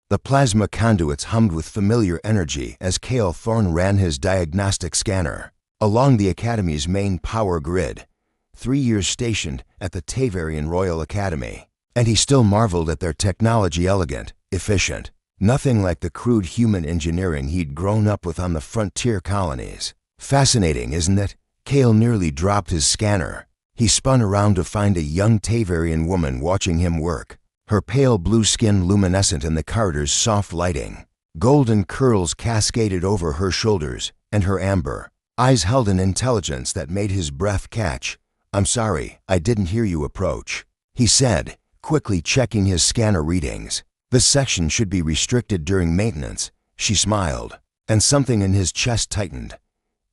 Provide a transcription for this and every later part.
The plasma conduits hummed with familiar energy as Cale Thorne ran his diagnostic scanner. Along the Academy's main power grid, 3 years stationed at the Tavarian Royal Academy, and he still marveled at their technology, elegant, efficient, nothing like the crude human engineering he'd grown up with on the frontier colonies. Fascinating, isn't it? Cale nearly dropped his scanner. He spun around to find a young Tavarian woman watching him work, her pale blue skin luminescent in the corridor's soft lighting. Golden curls cascaded over her shoulders, and her amber eyes held an intelligence that made his breath catch. "I'm sorry, I didn't hear you approach," he said, quickly checking his scanner readings. "This section should be restricted during maintenance." She smiled, and something in his chest tightened.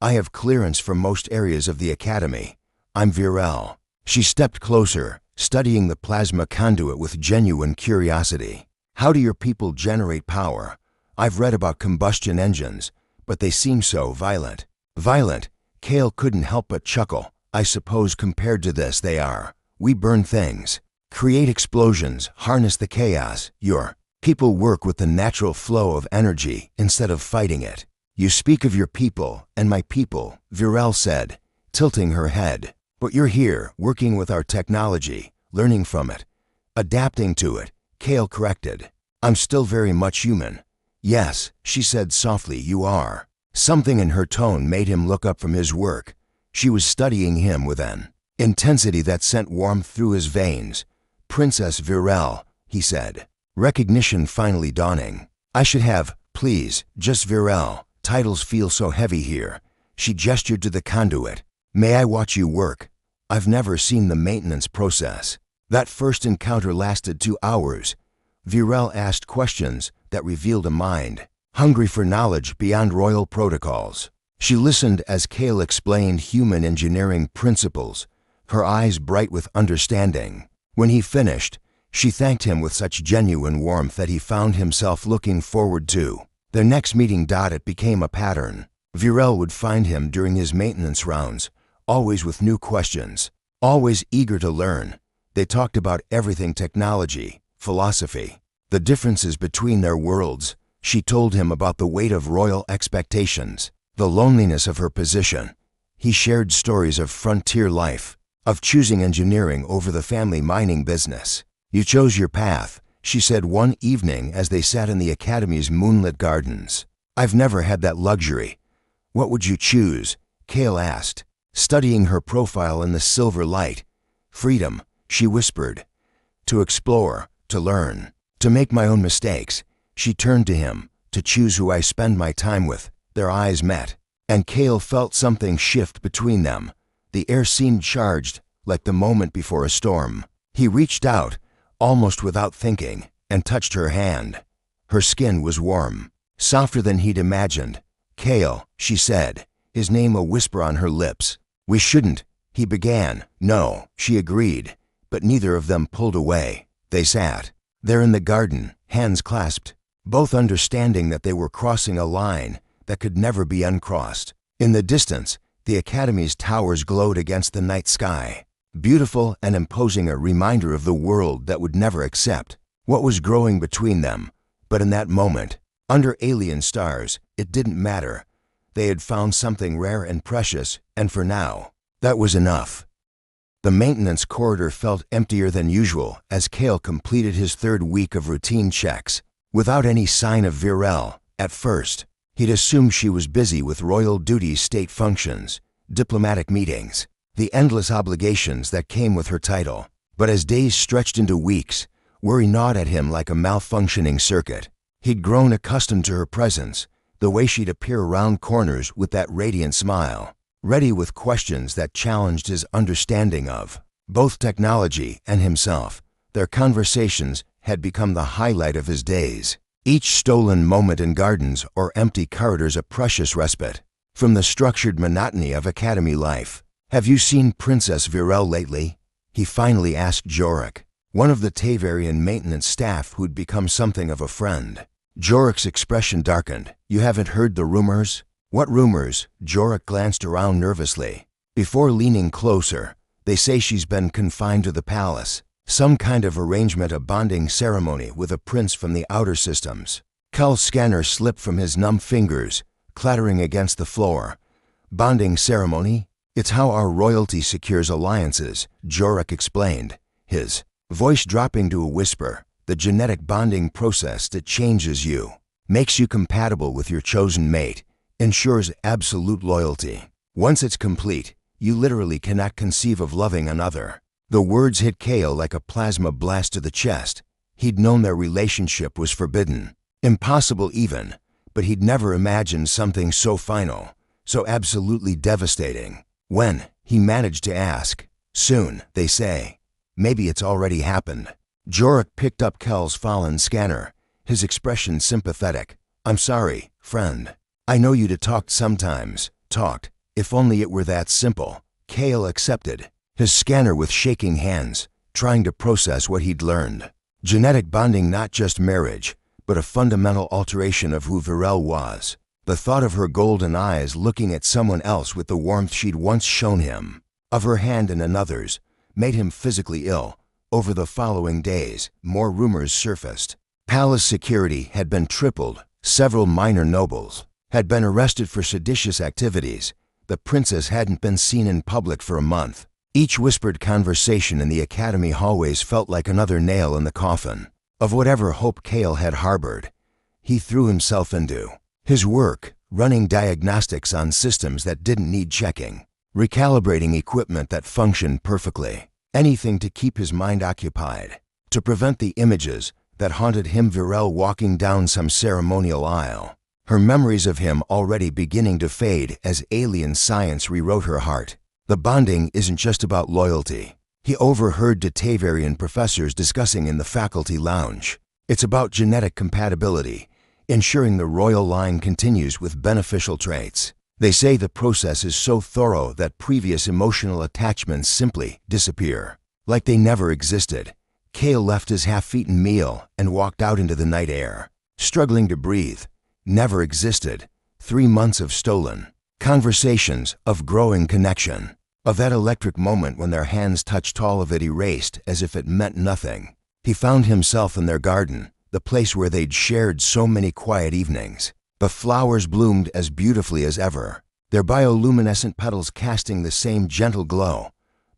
"I have clearance for most areas of the Academy. I'm Virel." She stepped closer, studying the plasma conduit with genuine curiosity. "How do your people generate power? I've read about combustion engines, but they seem so violent." "Violent?" Cale couldn't help but chuckle. "I suppose compared to this they are. We burn things, create explosions, harness the chaos. Your people work with the natural flow of energy instead of fighting it." "You speak of your people and my people," Virel said, tilting her head. "But you're here, working with our technology, learning from it, adapting to it," Cale corrected. "I'm still very much human." "Yes," she said softly, "you are." Something in her tone made him look up from his work. She was studying him with an intensity that sent warmth through his veins. "Princess Virel," he said, recognition finally dawning. "I should have, please, just Virel. Titles feel so heavy here." She gestured to the conduit. "May I watch you work? I've never seen the maintenance process." That first encounter lasted 2 hours. Virel asked questions that revealed a mind hungry for knowledge beyond royal protocols. She listened as Cale explained human engineering principles, her eyes bright with understanding. When he finished, she thanked him with such genuine warmth that he found himself looking forward to their next meeting. It became a pattern. Virel would find him during his maintenance rounds, always with new questions, always eager to learn. They talked about everything: technology, philosophy, the differences between their worlds. She told him about the weight of royal expectations, the loneliness of her position. He shared stories of frontier life, of choosing engineering over the family mining business. "You chose your path," she said one evening as they sat in the Academy's moonlit gardens. "I've never had that luxury." "What would you choose?" Cale asked, studying her profile in the silver light. "Freedom," she whispered. "To explore, to learn, to make my own mistakes." She turned to him. "To choose who I spend my time with." Their eyes met, and Cale felt something shift between them. The air seemed charged, like the moment before a storm. He reached out, almost without thinking, and touched her hand. Her skin was warm, softer than he'd imagined. "Cale," she said, his name a whisper on her lips. "We shouldn't," he began. "No," she agreed, but neither of them pulled away. They sat there in the garden, hands clasped, both understanding that they were crossing a line that could never be uncrossed. In the distance, the Academy's towers glowed against the night sky, beautiful and imposing, a reminder of the world that would never accept what was growing between them. But in that moment, under alien stars, it didn't matter. They had found something rare and precious, and for now, that was enough. The maintenance corridor felt emptier than usual as Cale completed his 3rd week of routine checks. Without any sign of Virel, at first, he'd assumed she was busy with royal duties, state functions, diplomatic meetings, the endless obligations that came with her title. But as days stretched into weeks, worry gnawed at him like a malfunctioning circuit. He'd grown accustomed to her presence, the way she'd appear around corners with that radiant smile, ready with questions that challenged his understanding of both technology and himself. Their conversations had become the highlight of his days, each stolen moment in gardens or empty corridors a precious respite from the structured monotony of Academy life. "Have you seen Princess Virel lately?" he finally asked Jorik, one of the Tavarian maintenance staff who'd become something of a friend. Jorik's expression darkened. "You haven't heard the rumors?" "What rumors?" Jorik glanced around nervously, before leaning closer. "They say she's been confined to the palace." Some kind of arrangement, a bonding ceremony with a prince from the outer systems. Kel's scanner slipped from his numb fingers, clattering against the floor. Bonding ceremony? It's how our royalty secures alliances, Jorek explained, his voice dropping to a whisper. The genetic bonding process that changes you, makes you compatible with your chosen mate, ensures absolute loyalty. Once it's complete, you literally cannot conceive of loving another. The words hit Kale like a plasma blast to the chest. He'd known their relationship was forbidden, impossible even, but he'd never imagined something so final, so absolutely devastating. When, he managed to ask. Soon, they say. Maybe it's already happened. Jorek picked up Kel's fallen scanner, his expression sympathetic. I'm sorry, friend. I know you'd talked sometimes. Talked. If only it were that simple. Kale accepted, his scanner with shaking hands, trying to process what he'd learned. Genetic bonding, not just marriage, but a fundamental alteration of who Virel was. The thought of her golden eyes looking at someone else with the warmth she'd once shown him, of her hand in another's, made him physically ill. Over the following days, more rumors surfaced. Palace security had been tripled. Several minor nobles had been arrested for seditious activities. The princess hadn't been seen in public for a month. Each whispered conversation in the academy hallways felt like another nail in the coffin of whatever hope Kale had harbored. He threw himself into his work, running diagnostics on systems that didn't need checking, recalibrating equipment that functioned perfectly. Anything to keep his mind occupied, to prevent the images that haunted him. Virel walking down some ceremonial aisle, her memories of him already beginning to fade as alien science rewrote her heart. The bonding isn't just about loyalty, he overheard Datavarian professors discussing in the faculty lounge. It's about genetic compatibility, ensuring the royal line continues with beneficial traits. They say the process is so thorough that previous emotional attachments simply disappear, like they never existed. Kale left his half-eaten meal and walked out into the night air, struggling to breathe. Never existed. 3 months of stolen conversations, of growing connection, of that electric moment when their hands touched, all of it erased as if it meant nothing. He found himself in their garden, the place where they'd shared so many quiet evenings. The flowers bloomed as beautifully as ever, their bioluminescent petals casting the same gentle glow.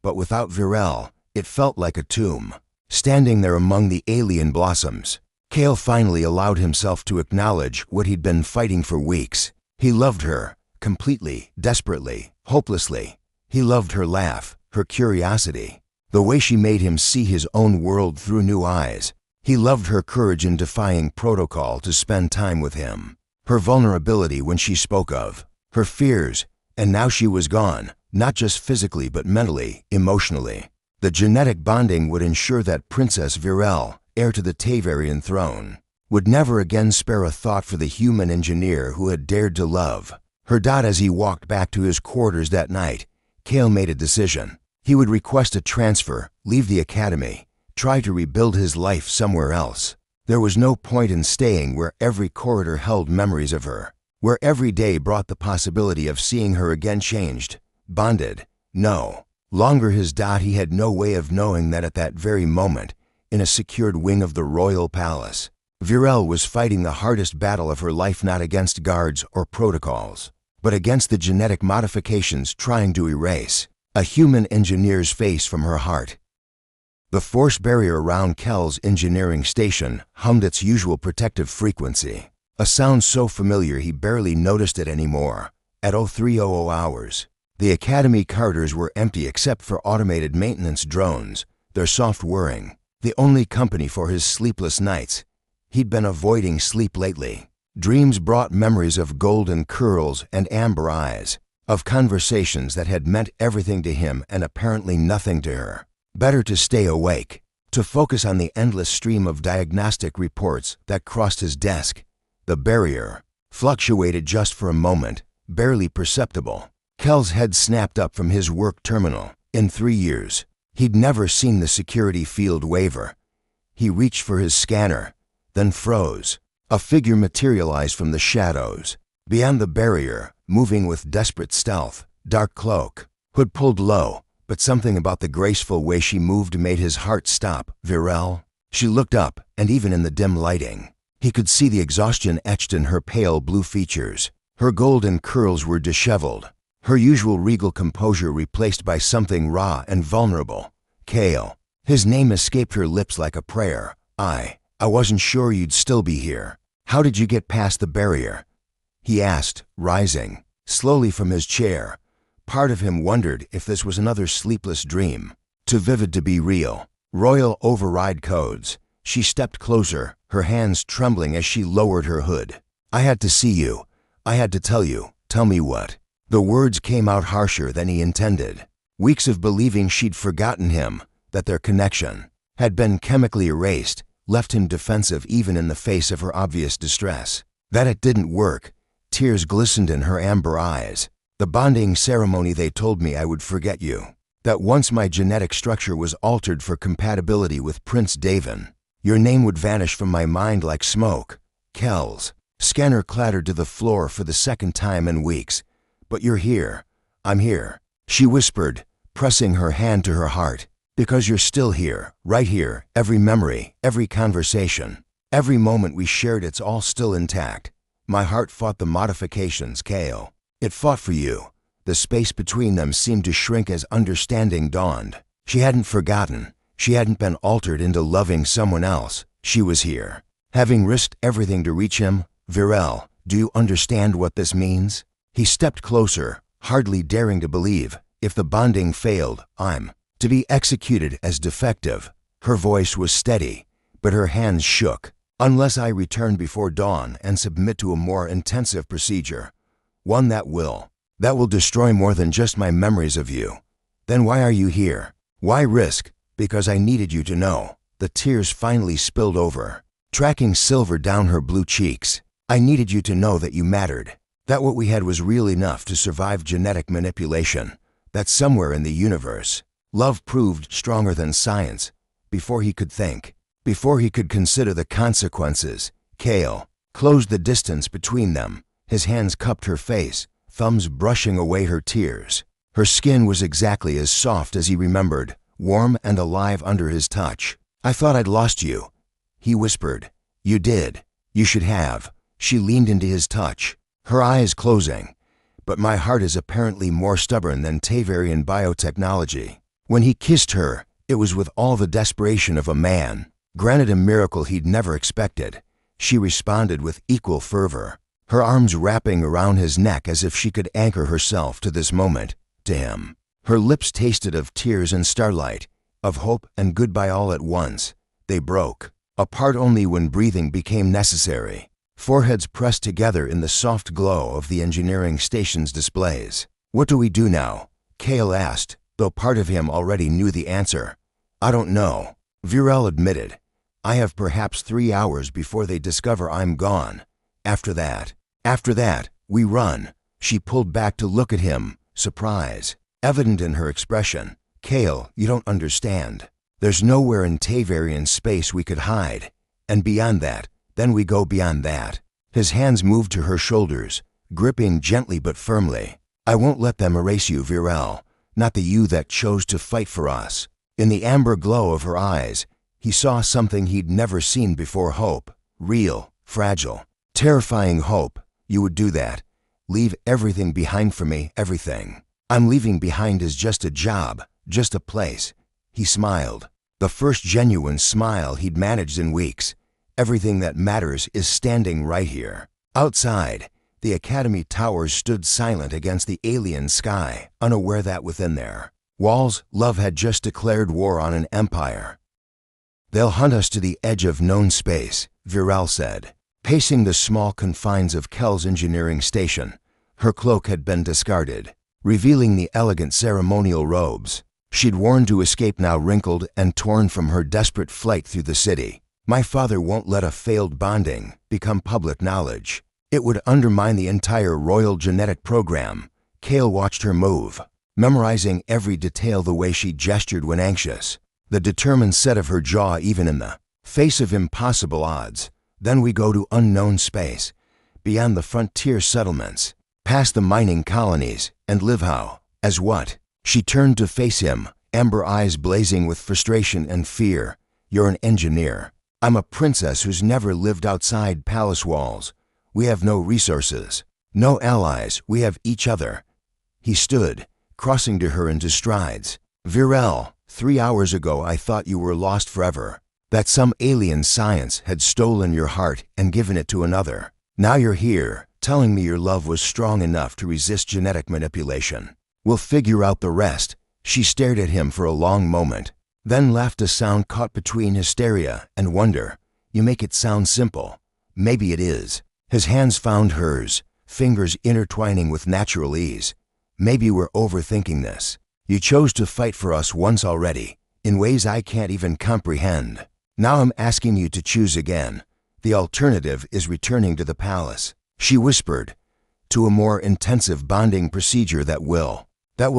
But without Virel, it felt like a tomb. Standing there among the alien blossoms, Kale finally allowed himself to acknowledge what he'd been fighting for weeks. He loved her, completely, desperately, hopelessly. He loved her laugh, her curiosity, the way she made him see his own world through new eyes. He loved her courage in defying protocol to spend time with him. Her vulnerability when she spoke of her fears, and now she was gone, not just physically but mentally, emotionally. The genetic bonding would ensure that Princess Virel, heir to the Tavarian throne, would never again spare a thought for the human engineer who had dared to love her. As he walked back to his quarters that night, Kale made a decision. He would request a transfer, leave the academy, try to rebuild his life somewhere else. There was no point in staying where every corridor held memories of her, where every day brought the possibility of seeing her again. Changed, bonded, no longer his. He had no way of knowing that at that very moment, in a secured wing of the royal palace, Virel was fighting the hardest battle of her life, not against guards or protocols, but against the genetic modifications trying to erase a human engineer's face from her heart. The force barrier around Kel's engineering station hummed its usual protective frequency, a sound so familiar he barely noticed it anymore. At 0300 hours, the academy corridors were empty except for automated maintenance drones, their soft whirring, the only company for his sleepless nights. He'd been avoiding sleep lately. Dreams brought memories of golden curls and amber eyes, of conversations that had meant everything to him and apparently nothing to her. Better to stay awake, to focus on the endless stream of diagnostic reports that crossed his desk. The barrier fluctuated just for a moment, barely perceptible. Kel's head snapped up from his work terminal. In 3 years, he'd never seen the security field waver. He reached for his scanner, then froze. A figure materialized from the shadows. Beyond the barrier, moving with desperate stealth, dark cloak, hood pulled low, but something about the graceful way she moved made his heart stop. Virel? She looked up, and even in the dim lighting, he could see the exhaustion etched in her pale blue features. Her golden curls were disheveled, her usual regal composure replaced by something raw and vulnerable. Kale. His name escaped her lips like a prayer. I wasn't sure you'd still be here. How did you get past the barrier? He asked, rising slowly from his chair. Part of him wondered if this was another sleepless dream, too vivid to be real. Royal override codes. She stepped closer, her hands trembling as she lowered her hood. I had to see you. I had to tell you. Tell me what? The words came out harsher than he intended. Weeks of believing she'd forgotten him, that their connection had been chemically erased, left him defensive even in the face of her obvious distress. That it didn't work. Tears glistened in her amber eyes. The bonding ceremony, they told me I would forget you. That once my genetic structure was altered for compatibility with Prince Davin, your name would vanish from my mind like smoke. Kells. Scanner clattered to the floor for the second time in weeks. But you're here. I'm here. She whispered, pressing her hand to her heart. Because you're still here, right here, every memory, every conversation, every moment we shared, it's all still intact. My heart fought the modifications, Kale. It fought for you. The space between them seemed to shrink as understanding dawned. She hadn't forgotten. She hadn't been altered into loving someone else. She was here. Having risked everything to reach him. Virel, do you understand what this means? He stepped closer, hardly daring to believe. If the bonding failed, I'm to be executed as defective. Her voice was steady, but her hands shook. Unless I return before dawn and submit to a more intensive procedure, one that will destroy more than just my memories of you. Then why are you here? Why risk? Because I needed you to know. The tears finally spilled over, tracking silver down her blue cheeks. I needed you to know that you mattered, that what we had was real enough to survive genetic manipulation, that somewhere in the universe, love proved stronger than science. Before he could think, before he could consider the consequences, Kale closed the distance between them. His hands cupped her face, thumbs brushing away her tears. Her skin was exactly as soft as he remembered, warm and alive under his touch. I thought I'd lost you, he whispered. You did. You should have. She leaned into his touch, her eyes closing. But my heart is apparently more stubborn than Tavarian biotechnology. When he kissed her, it was with all the desperation of a man, granted a miracle he'd never expected. She responded with equal fervor, her arms wrapping around his neck as if she could anchor herself to this moment, to him. Her lips tasted of tears and starlight, of hope and goodbye all at once. They broke, apart only when breathing became necessary. Foreheads pressed together in the soft glow of the engineering station's displays. What do we do now? Kale asked, though part of him already knew the answer. I don't know, Virel admitted. I have perhaps 3 hours before they discover I'm gone. After that, we run. She pulled back to look at him, surprise evident in her expression. Kale, you don't understand. There's nowhere in Tavarian space we could hide. And beyond that, then we go beyond that. His hands moved to her shoulders, gripping gently but firmly. I won't let them erase you, Virel, not the you that chose to fight for us. In the amber glow of her eyes, he saw something he'd never seen before. Hope. Real, fragile, terrifying hope. You would do that. Leave everything behind for me, everything. I'm leaving behind is just a job, just a place. He smiled, the first genuine smile he'd managed in weeks. Everything that matters is standing right here. Outside, the Academy towers stood silent against the alien sky, unaware that within their walls, love had just declared war on an empire. They'll hunt us to the edge of known space, Virel said, pacing the small confines of Kell's engineering station. Her cloak had been discarded, revealing the elegant ceremonial robes she'd worn to escape, now wrinkled and torn from her desperate flight through the city. My father won't let a failed bonding become public knowledge. It would undermine the entire royal genetic program. Kale watched her move, memorizing every detail, the way she gestured when anxious, the determined set of her jaw even in the face of impossible odds. Then we go to unknown space, beyond the frontier settlements, past the mining colonies, and live how? As what? She turned to face him, amber eyes blazing with frustration and fear. "You're an engineer. I'm a princess who's never lived outside palace walls. We have no resources, no allies, we have each other." He stood, crossing to her into strides. "Virel, 3 hours ago I thought you were lost forever, that some alien science had stolen your heart and given it to another. Now you're here, telling me your love was strong enough to resist genetic manipulation. We'll figure out the rest." She stared at him for a long moment, then laughed, a sound caught between hysteria and wonder. "You make it sound simple. Maybe it is." His hands found hers, fingers intertwining with natural ease. "Maybe we're overthinking this. You chose to fight for us once already, in ways I can't even comprehend. Now I'm asking you to choose again. The alternative is returning to the palace," she whispered, "to a more intensive bonding procedure that will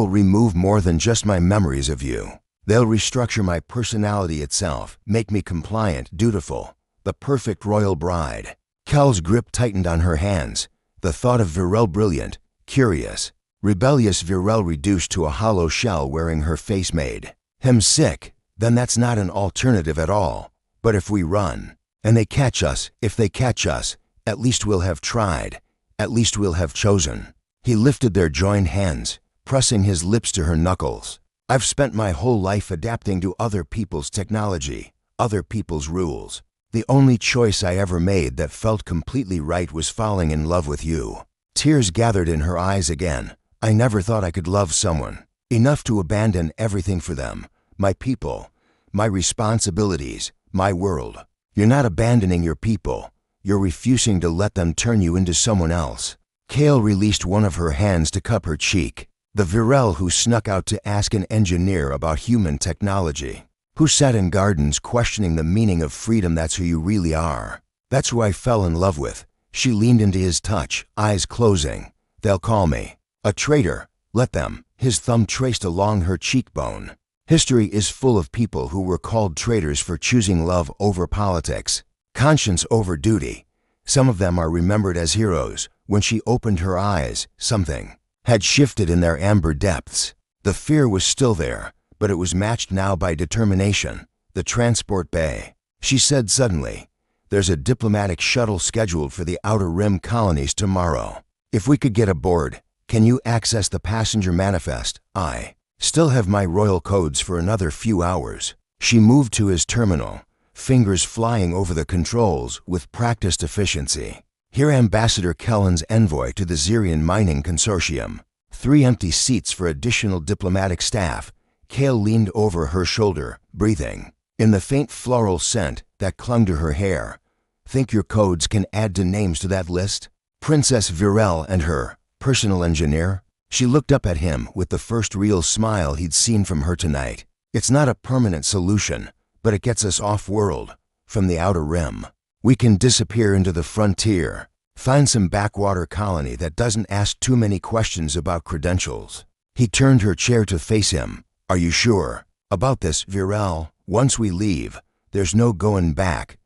remove more than just my memories of you. They'll restructure my personality itself, make me compliant, dutiful, the perfect royal bride." Kel's grip tightened on her hands. The thought of Virel, brilliant, curious, rebellious Virel reduced to a hollow shell wearing her face, made him sick. Then that's not an alternative at all. "But if we run, and they catch us, if they catch us, at least we'll have tried. At least we'll have chosen." He lifted their joined hands, pressing his lips to her knuckles. "I've spent my whole life adapting to other people's technology, other people's rules. The only choice I ever made that felt completely right was falling in love with you." Tears gathered in her eyes again. "I never thought I could love someone enough to abandon everything for them. My people, my responsibilities, my world." "You're not abandoning your people. You're refusing to let them turn you into someone else." Kale released one of her hands to cup her cheek. The Virel who snuck out to ask an engineer about human technology, who sat in gardens questioning the meaning of freedom. "That's who you really are. That's who I fell in love with." She leaned into his touch, eyes closing. "They'll call me a traitor. Let them." His thumb traced along her cheekbone. "History is full of people who were called traitors for choosing love over politics, conscience over duty. Some of them are remembered as heroes." When she opened her eyes, something had shifted in their amber depths. The fear was still there, but it was matched now by determination. "The transport bay," she said suddenly. "There's a diplomatic shuttle scheduled for the Outer Rim colonies tomorrow. If we could get aboard, can you access the passenger manifest? I still have my royal codes for another few hours." She moved to his terminal, fingers flying over the controls with practiced efficiency. "Here, Ambassador Kellen's envoy to the Zirian Mining Consortium. 3 empty seats for additional diplomatic staff." Kale leaned over her shoulder, breathing in the faint floral scent that clung to her hair. "Think your codes can add to names to that list? Princess Virel and her personal engineer?" She looked up at him with the first real smile he'd seen from her tonight. "It's not a permanent solution, but it gets us off-world, from the Outer Rim. We can disappear into the frontier, find some backwater colony that doesn't ask too many questions about credentials." He turned her chair to face him. "Are you sure about this, Virel? Once we leave, there's no going back.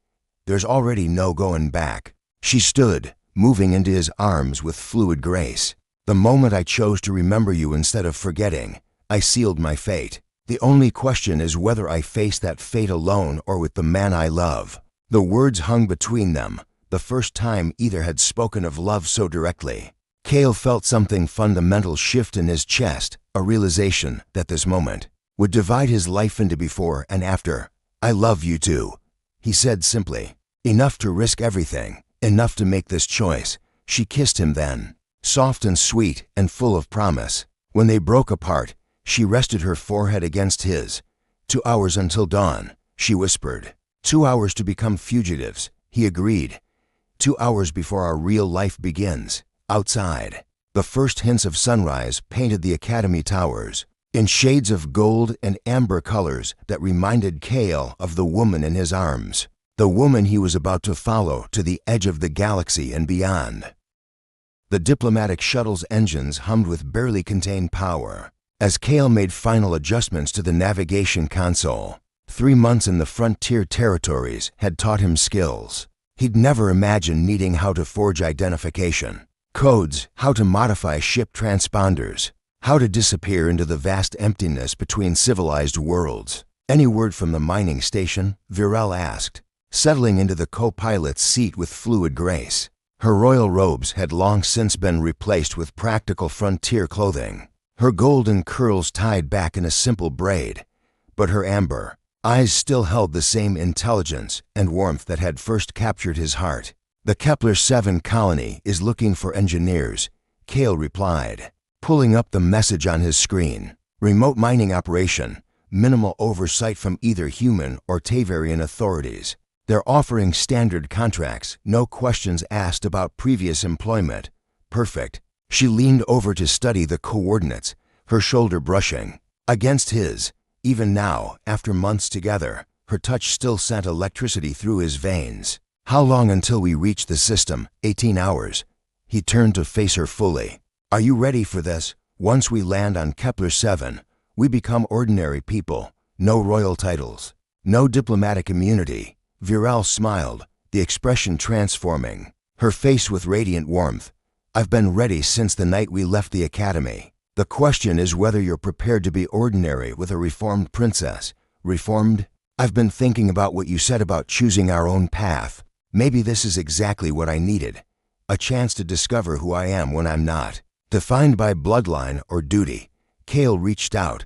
There's already no going back." She stood, moving into his arms with fluid grace. "The moment I chose to remember you instead of forgetting, I sealed my fate. The only question is whether I face that fate alone or with the man I love." The words hung between them, the first time either had spoken of love so directly. Kale felt something fundamental shift in his chest, a realization that this moment would divide his life into before and after. "I love you too," he said simply. "Enough to risk everything, enough to make this choice." She kissed him then, soft and sweet and full of promise. When they broke apart, she rested her forehead against his. 2 hours until dawn," she whispered. 2 hours to become fugitives, he agreed. 2 hours before our real life begins, outside. The first hints of sunrise painted the academy towers in shades of gold and amber colors that reminded Kale of the woman in his arms, the woman he was about to follow to the edge of the galaxy and beyond. The diplomatic shuttle's engines hummed with barely contained power as Kale made final adjustments to the navigation console. 3 months in the frontier territories had taught him skills he'd never imagined needing: how to forge identification codes, how to modify ship transponders, How to disappear into the vast emptiness between civilized worlds. Any word from the mining station? Virel asked, settling into the co-pilot's seat with fluid grace. Her royal robes had long since been replaced with practical frontier clothing, her golden curls tied back in a simple braid, but her amber eyes still held the same intelligence and warmth that had first captured his heart. The Kepler-7 colony is looking for engineers, Kale replied, pulling up the message on his screen. Remote mining operation, minimal oversight from either human or Tavarian authorities. They're offering standard contracts, no questions asked about previous employment. Perfect. She leaned over to study the coordinates, her shoulder brushing against his. Even now, after months together, her touch still sent electricity through his veins. How long until we reach the system? 18 hours. He turned to face her fully. Are you ready for this? Once we land on Kepler-7, we become ordinary people. No royal titles, no diplomatic immunity. Virel smiled, the expression transforming, her face with radiant warmth. I've been ready since the night we left the academy. The question is whether you're prepared to be ordinary with a reformed princess. Reformed? I've been thinking about what you said about choosing our own path. Maybe this is exactly what I needed. A chance to discover who I am when I'm not defined by bloodline or duty. Kale reached out,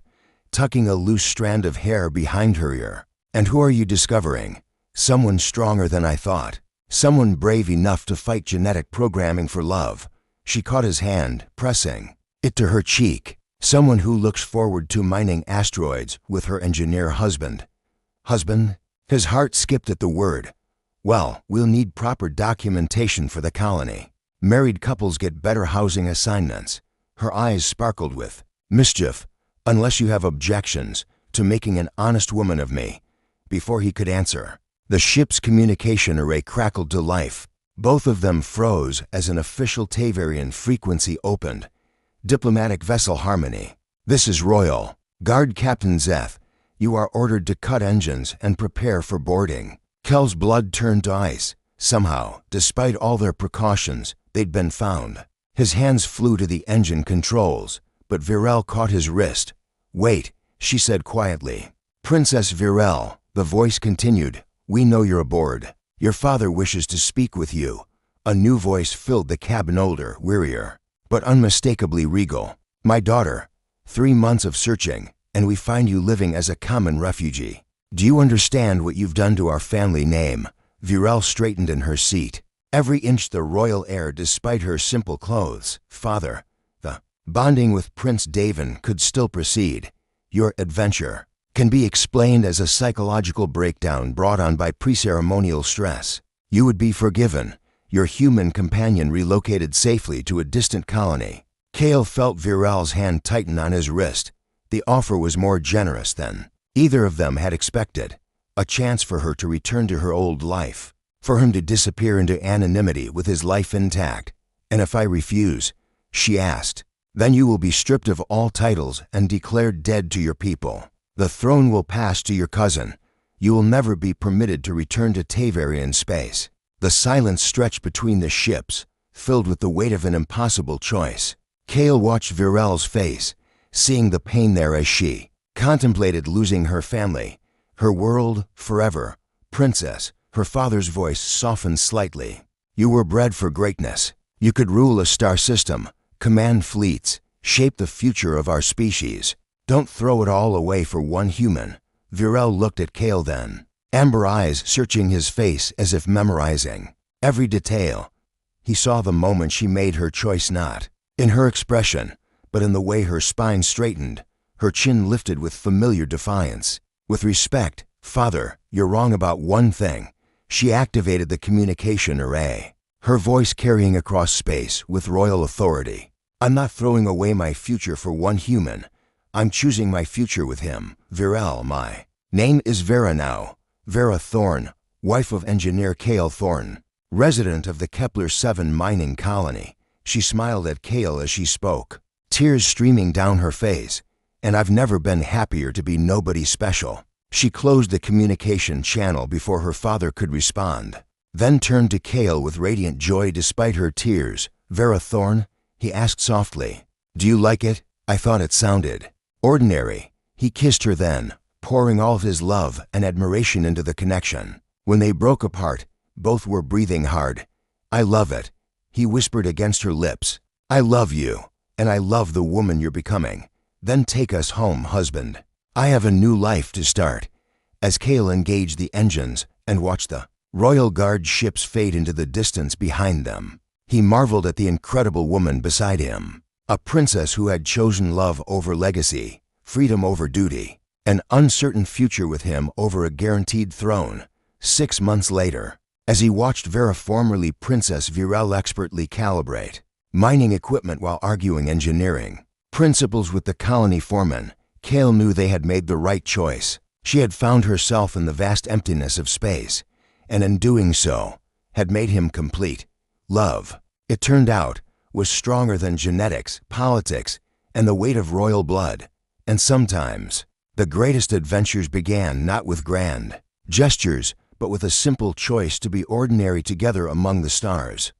tucking a loose strand of hair behind her ear. And who are you discovering? Someone stronger than I thought. Someone brave enough to fight genetic programming for love. She caught his hand, pressing it to her cheek. Someone who looks forward to mining asteroids with her engineer husband. Husband? His heart skipped at the word. Well, we'll need proper documentation for the colony. Married couples get better housing assignments. Her eyes sparkled with mischief. Unless you have objections to making an honest woman of me. Before he could answer, the ship's communication array crackled to life. Both of them froze as an official Tavarian frequency opened. Diplomatic vessel Harmony. This is Royal. Guard Captain Zeth. You are ordered to cut engines and prepare for boarding. Kel's blood turned to ice. Somehow, despite all their precautions, they'd been found. His hands flew to the engine controls, but Virel caught his wrist. Wait, she said quietly. Princess Virel, the voice continued. We know you're aboard. Your father wishes to speak with you. A new voice filled the cabin, older, wearier, but unmistakably regal. My daughter, 3 months of searching, and we find you living as a common refugee. Do you understand what you've done to our family name? Virel straightened in her seat. Every inch the royal heir despite her simple clothes. Father, the bonding with Prince Davin could still proceed. Your adventure can be explained as a psychological breakdown brought on by pre-ceremonial stress. You would be forgiven. Your human companion relocated safely to a distant colony. Kale felt Virel's hand tighten on his wrist. The offer was more generous than either of them had expected. A chance for her to return to her old life. For him to disappear into anonymity with his life intact. And if I refuse, she asked, then you will be stripped of all titles and declared dead to your people. The throne will pass to your cousin. You will never be permitted to return to Tavarian space. The silence stretched between the ships, filled with the weight of an impossible choice. Kale watched Virel's face, seeing the pain there as she contemplated losing her family, her world forever. Princess, her father's voice softened slightly. You were bred for greatness. You could rule a star system, command fleets, shape the future of our species. Don't throw it all away for one human. Virel looked at Kale then, amber eyes searching his face as if memorizing every detail. He saw the moment she made her choice, not in her expression, but in the way her spine straightened, her chin lifted with familiar defiance. With respect, Father, you're wrong about one thing. She activated the communication array, her voice carrying across space with royal authority. I'm not throwing away my future for one human. I'm choosing my future with him. Virel, my name is Vera now. Vera Thorne, wife of engineer Kale Thorne, resident of the Kepler-7 mining colony. She smiled at Kale as she spoke, tears streaming down her face. And I've never been happier to be nobody special. She closed the communication channel before her father could respond, then turned to Kale with radiant joy despite her tears. Vera Thorne, he asked softly, do you like it? I thought it sounded ordinary. He kissed her then, pouring all of his love and admiration into the connection. When they broke apart, both were breathing hard. I love it, he whispered against her lips. I love you, and I love the woman you're becoming. Then take us home, husband. I have a new life to start. As Cale engaged the engines and watched the Royal Guard ships fade into the distance behind them, he marveled at the incredible woman beside him. A princess who had chosen love over legacy, freedom over duty, an uncertain future with him over a guaranteed throne. 6 months later, as he watched Vera, formerly Princess Virel, expertly calibrate mining equipment while arguing engineering principles with the colony foreman, Cale knew they had made the right choice. She had found herself in the vast emptiness of space, and in doing so, had made him complete. Love, it turned out, was stronger than genetics, politics, and the weight of royal blood. And sometimes, the greatest adventures began not with grand gestures, but with a simple choice to be ordinary together among the stars.